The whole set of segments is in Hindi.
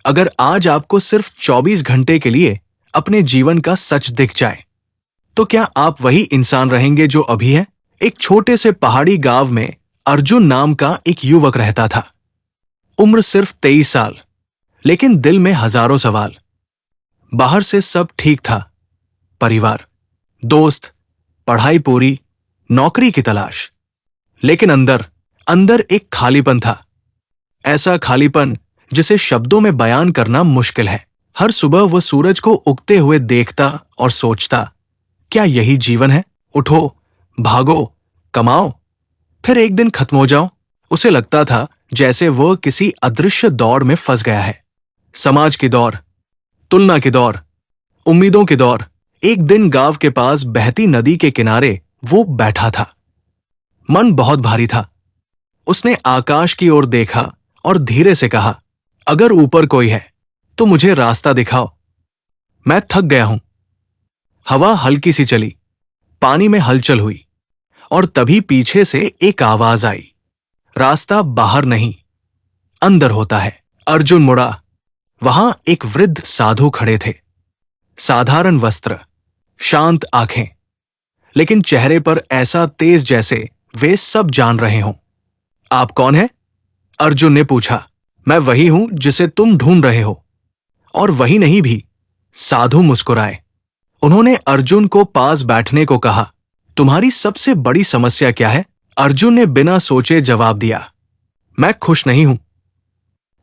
अगर आज आपको सिर्फ 24 घंटे के लिए अपने जीवन का सच दिख जाए, तो क्या आप वही इंसान रहेंगे जो अभी है? एक छोटे से पहाड़ी गांव में अर्जुन नाम का एक युवक रहता था। उम्र सिर्फ 23 साल, लेकिन दिल में हजारों सवाल। बाहर से सब ठीक था, परिवार, दोस्त, पढ़ाई पूरी, नौकरी की तलाश। लेकिन अंदर अंदर एक खालीपन था। ऐसा खालीपन जिसे शब्दों में बयान करना मुश्किल है। हर सुबह वह सूरज को उगते हुए देखता और सोचता, क्या यही जीवन है? उठो, भागो, कमाओ, फिर एक दिन खत्म हो जाओ। उसे लगता था जैसे वह किसी अदृश्य दौड़ में फंस गया है। समाज की दौड़, तुलना की दौड़, उम्मीदों की दौड़। एक दिन गांव के पास बहती नदी के किनारे वो बैठा था। मन बहुत भारी था। उसने आकाश की ओर देखा और धीरे से कहा, अगर ऊपर कोई है तो मुझे रास्ता दिखाओ। मैं थक गया हूं। हवा हल्की सी चली, पानी में हलचल हुई, और तभी पीछे से एक आवाज आई, रास्ता बाहर नहीं, अंदर होता है। अर्जुन मुड़ा। वहां एक वृद्ध साधु खड़े थे। साधारण वस्त्र, शांत आंखें, लेकिन चेहरे पर ऐसा तेज जैसे वे सब जान रहे हों। आप कौन हैं? अर्जुन ने पूछा। मैं वही हूं जिसे तुम ढूंढ रहे हो। और वही नहीं भी, साधु मुस्कुराए। उन्होंने अर्जुन को पास बैठने को कहा। तुम्हारी सबसे बड़ी समस्या क्या है? अर्जुन ने बिना सोचे जवाब दिया, मैं खुश नहीं हूं।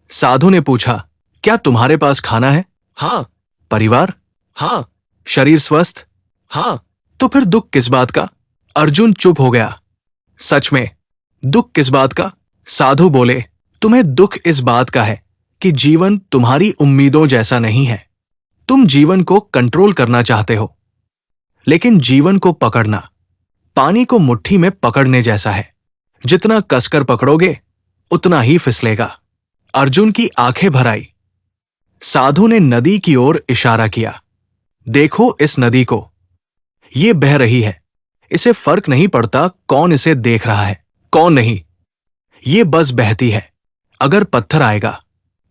साधु ने पूछा, क्या तुम्हारे पास खाना है? हां। परिवार? हां। शरीर स्वस्थ? हां। तो फिर दुख किस बात का? अर्जुन चुप हो गया। सच में, दुख किस बात का? साधु बोले, तुम्हें दुख इस बात का है कि जीवन तुम्हारी उम्मीदों जैसा नहीं है। तुम जीवन को कंट्रोल करना चाहते हो, लेकिन जीवन को पकड़ना पानी को मुट्ठी में पकड़ने जैसा है। जितना कसकर पकड़ोगे उतना ही फिसलेगा। अर्जुन की आंखें भर आई। साधु ने नदी की ओर इशारा किया। देखो इस नदी को, ये बह रही है। इसे फर्क नहीं पड़ता कौन इसे देख रहा है, कौन नहीं। ये बस बहती है। अगर पत्थर आएगा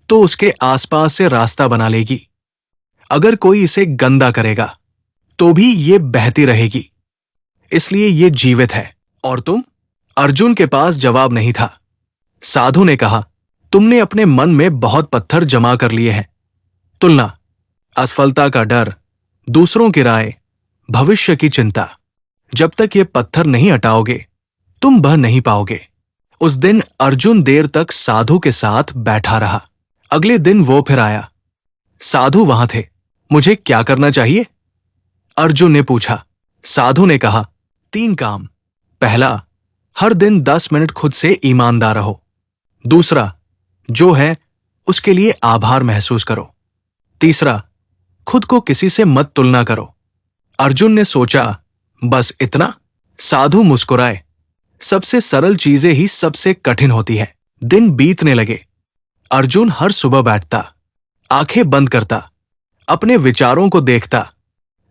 तो उसके आसपास से रास्ता बना लेगी। अगर कोई इसे गंदा करेगा तो भी ये बहती रहेगी। इसलिए ये जीवित है। और तुम? अर्जुन के पास जवाब नहीं था। साधु ने कहा, तुमने अपने मन में बहुत पत्थर जमा कर लिए हैं। तुलना, असफलता का डर, दूसरों की राय, भविष्य की चिंता। जब तक ये पत्थर नहीं हटाओगे तुम बह नहीं पाओगे। उस दिन अर्जुन देर तक साधु के साथ बैठा रहा। अगले दिन वो फिर आया। साधु वहां थे। मुझे क्या करना चाहिए? अर्जुन ने पूछा। साधु ने कहा, 3 काम। पहला, हर दिन 10 मिनट खुद से ईमानदार रहो। दूसरा, जो है उसके लिए आभार महसूस करो। तीसरा, खुद को किसी से मत तुलना करो। अर्जुन ने सोचा, बस इतना? साधु मुस्कुराए। सबसे सरल चीजें ही सबसे कठिन होती है। दिन बीतने लगे। अर्जुन हर सुबह बैठता, आंखें बंद करता, अपने विचारों को देखता।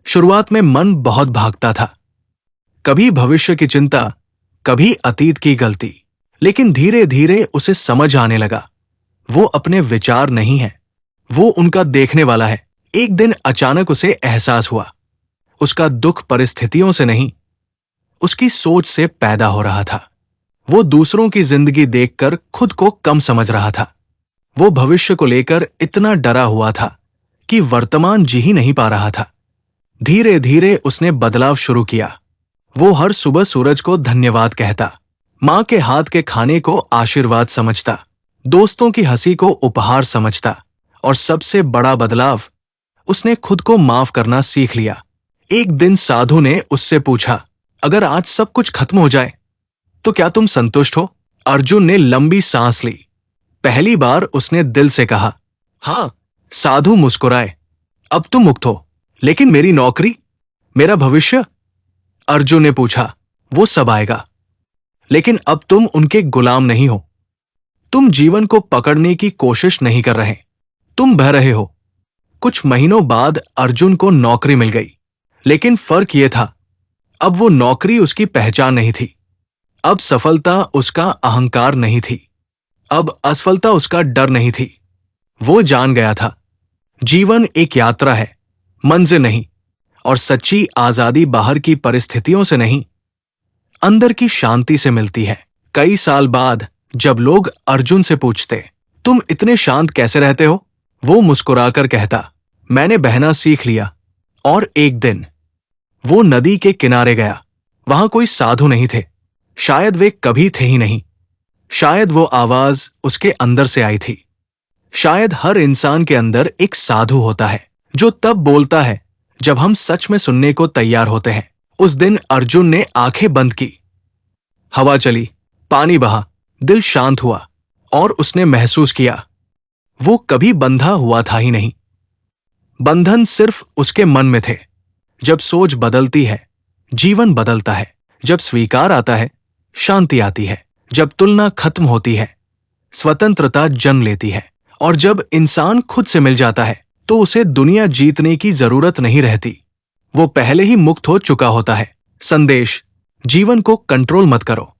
शुरुआत में मन बहुत भागता था, कभी भविष्य की चिंता, कभी अतीत की गलती। लेकिन धीरे धीरे उसे समझ आने लगा, वो अपने विचार नहीं है, वो उनका देखने वाला है। एक दिन अचानक उसे एहसास हुआ, उसका दुख परिस्थितियों से नहीं, उसकी सोच से पैदा हो रहा था। वो दूसरों की जिंदगी देखकर खुद को कम समझ रहा था। वो भविष्य को लेकर इतना डरा हुआ था कि वर्तमान जी ही नहीं पा रहा था। धीरे धीरे उसने बदलाव शुरू किया। वो हर सुबह सूरज को धन्यवाद कहता, मां के हाथ के खाने को आशीर्वाद समझता, दोस्तों की हंसी को उपहार समझता, और सबसे बड़ा बदलाव, उसने खुद को माफ करना सीख लिया। एक दिन साधु ने उससे पूछा, अगर आज सब कुछ खत्म हो जाए तो क्या तुम संतुष्ट हो? अर्जुन ने लंबी सांस ली। पहली बार उसने दिल से कहा, हां। साधु मुस्कुराए। अब तुम मुक्त हो, लेकिन मेरी नौकरी, मेरा भविष्य? अर्जुन ने पूछा। वो सब आएगा, लेकिन अब तुम उनके गुलाम नहीं हो। तुम जीवन को पकड़ने की कोशिश नहीं कर रहे, तुम बह रहे हो। कुछ महीनों बाद अर्जुन को नौकरी मिल गई, लेकिन फर्क यह था, अब वो नौकरी उसकी पहचान नहीं थी। अब सफलता उसका अहंकार नहीं थी। अब असफलता उसका डर नहीं थी। वो जान गया था, जीवन एक यात्रा है, मंजिल नहीं, और सच्ची आजादी बाहर की परिस्थितियों से नहीं, अंदर की शांति से मिलती है। कई साल बाद जब लोग अर्जुन से पूछते, तुम इतने शांत कैसे रहते हो, वो मुस्कुराकर कहता, मैंने बहना सीख लिया। और एक दिन वो नदी के किनारे गया। वहां कोई साधु नहीं थे, शायद वे कभी थे ही नहीं। शायद वो आवाज उसके अंदर से आई थी। शायद हर इंसान के अंदर एक साधु होता है जो तब बोलता है जब हम सच में सुनने को तैयार होते हैं। उस दिन अर्जुन ने आंखें बंद की। हवा चली, पानी बहा, दिल शांत हुआ, और उसने महसूस किया वो कभी बंधा हुआ था ही नहीं। बंधन सिर्फ उसके मन में थे। जब सोच बदलती है, जीवन बदलता है। जब स्वीकार आता है, शांति आती है। जब तुलना खत्म होती है, स्वतंत्रता जन्म लेती है। और जब इंसान खुद से मिल जाता है तो उसे दुनिया जीतने की जरूरत नहीं रहती, वो पहले ही मुक्त हो चुका होता है। संदेश: जीवन को कंट्रोल मत करो,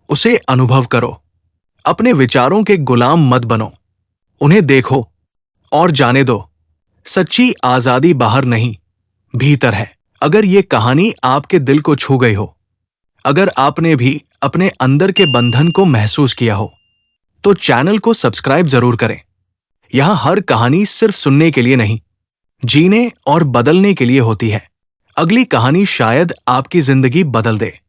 उसे अनुभव करो। अपने विचारों के गुलाम मत बनो, उन्हें देखो और जाने दो। सच्ची आजादी बाहर नहीं, भीतर है। अगर ये कहानी आपके दिल को छू गई हो, अगर आपने भी अपने अंदर के बंधन को महसूस किया हो, तो चैनल को सब्सक्राइब जरूर करें। यहां हर कहानी सिर्फ सुनने के लिए नहीं, जीने और बदलने के लिए होती है। अगली कहानी शायद आपकी जिंदगी बदल दे।